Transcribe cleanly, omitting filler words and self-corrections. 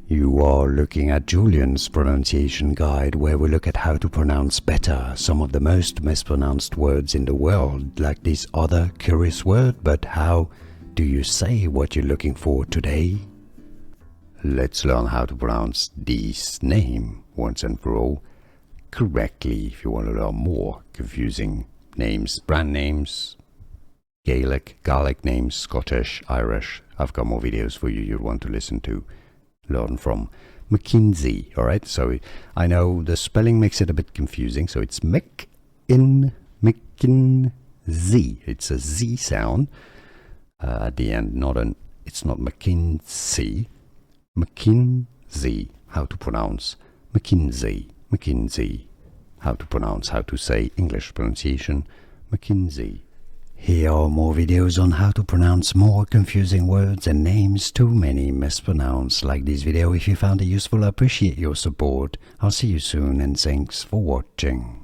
You are looking at Julian's pronunciation guide, where we look at how to pronounce better some of the most mispronounced words in the world, like this other curious word. But how do you say what you're looking for today? Let's learn how to pronounce this name once and for all correctly. If you want to learn more confusing names, brand names, Gaelic names, Scottish, Irish, I've got more videos for you you'll want to listen to. Learn from McKinsey. Alright, so I know the spelling makes it a bit confusing, so it's McKinsey. It's a Z sound at the end, it's not McKinsey. McKinsey. How to pronounce McKinsey. McKinsey. How to say English pronunciation McKinsey. Here are more videos on how to pronounce more confusing words and names too many mispronounced. Like this video if you found it useful. I appreciate your support. I'll see you soon and thanks for watching.